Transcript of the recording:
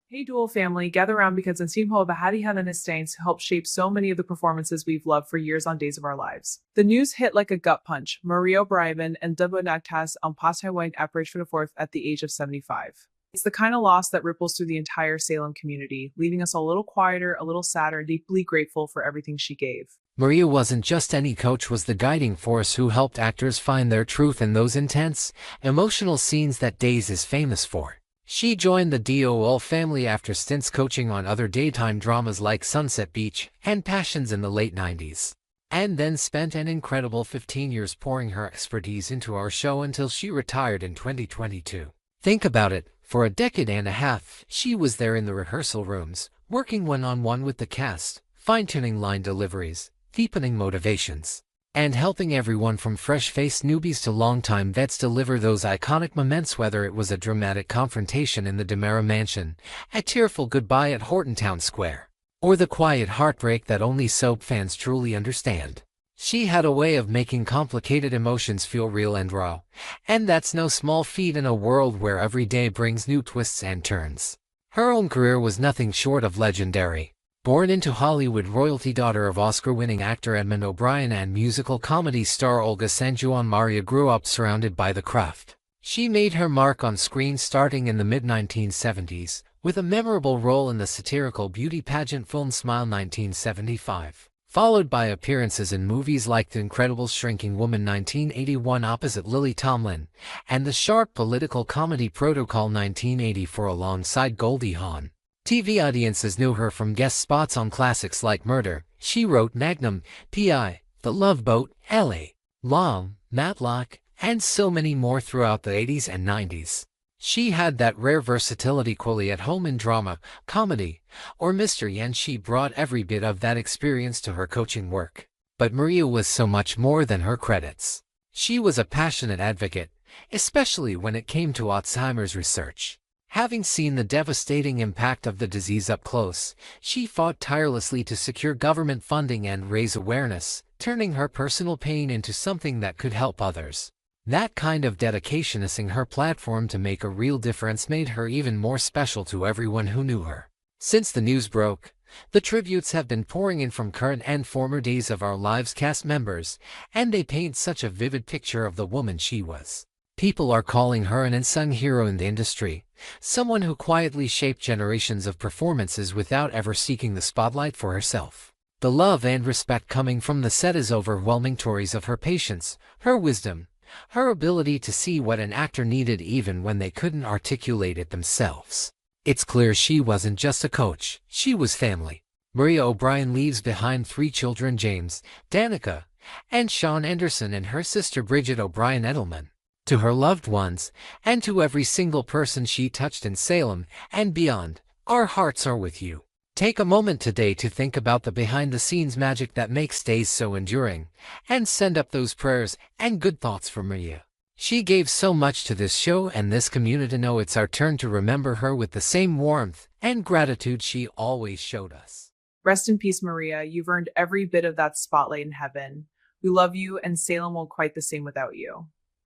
Hey, DOOL family, gather around because nsim ho bahati hanan stains helped shape so many of the performances we've loved for years on Days of Our Lives. The news hit like a gut punch. Maria O'Brien and devotee tHas on Pasay Wang average for the fourth at the age of 75. It's the kind of loss that ripples through the entire Salem community, leaving us a little quieter, a little sadder, and deeply grateful for everything she gave. Maria wasn't just any coach, was the guiding force who helped actors find their truth in those intense, emotional scenes that Days is famous for. She joined the DOOL family after stints coaching on other daytime dramas like Sunset Beach and Passions in the late 90s, and then spent an incredible 15 years pouring her expertise into our show until she retired in 2022. Think about it, for a decade and a half, she was there in the rehearsal rooms, working one-on-one with the cast, fine-tuning line deliveries, deepening motivations, and helping everyone from fresh-faced newbies to longtime vets deliver those iconic moments, whether it was a dramatic confrontation in the Demera mansion, a tearful goodbye at Horton Town Square, or the quiet heartbreak that only soap fans truly understand. She had a way of making complicated emotions feel real and raw, and that's no small feat in a world where every day brings new twists and turns. Her own career was nothing short of legendary. Born into Hollywood royalty, daughter of Oscar-winning actor Edmund O'Brien and musical comedy star Olga San Juan, Maria grew up surrounded by the craft. She made her mark on screen starting in the mid-1970s, with a memorable role in the satirical beauty pageant film Smile 1975, followed by appearances in movies like The Incredible Shrinking Woman 1981 opposite Lily Tomlin, and the sharp political comedy Protocol 1984 alongside Goldie Hawn. TV audiences knew her from guest spots on classics like Murder, She Wrote, Magnum, P.I., The Love Boat, L.A., Long, Matlock, and so many more throughout the 80s and 90s. She had that rare versatility equally at home in drama, comedy, or mystery, and she brought every bit of that experience to her coaching work. But Maria was so much more than her credits. She was a passionate advocate, especially when it came to Alzheimer's research. Having seen the devastating impact of the disease up close, she fought tirelessly to secure government funding and raise awareness, turning her personal pain into something that could help others. That kind of dedication, using her platform to make a real difference, made her even more special to everyone who knew her. Since the news broke, the tributes have been pouring in from current and former Days of Our Lives cast members, and they paint such a vivid picture of the woman she was. People are calling her an unsung hero in the industry, someone who quietly shaped generations of performances without ever seeking the spotlight for herself. The love and respect coming from the set is overwhelming. Stories of her patience, her wisdom, her ability to see what an actor needed even when they couldn't articulate it themselves. It's clear she wasn't just a coach, she was family. Maria O'Brien leaves behind 3 children, James, Danica, and Sean Anderson, and her sister Bridget O'Brien Edelman. To her loved ones, and to every single person she touched in Salem and beyond, our hearts are with you. Take a moment today to think about the behind-the-scenes magic that makes Days so enduring, and send up those prayers and good thoughts for Maria. She gave so much to this show and this community. To know it's our turn to remember her with the same warmth and gratitude she always showed us. Rest in peace, Maria. You've earned every bit of that spotlight in heaven. We love you, and Salem won't quite the same without you.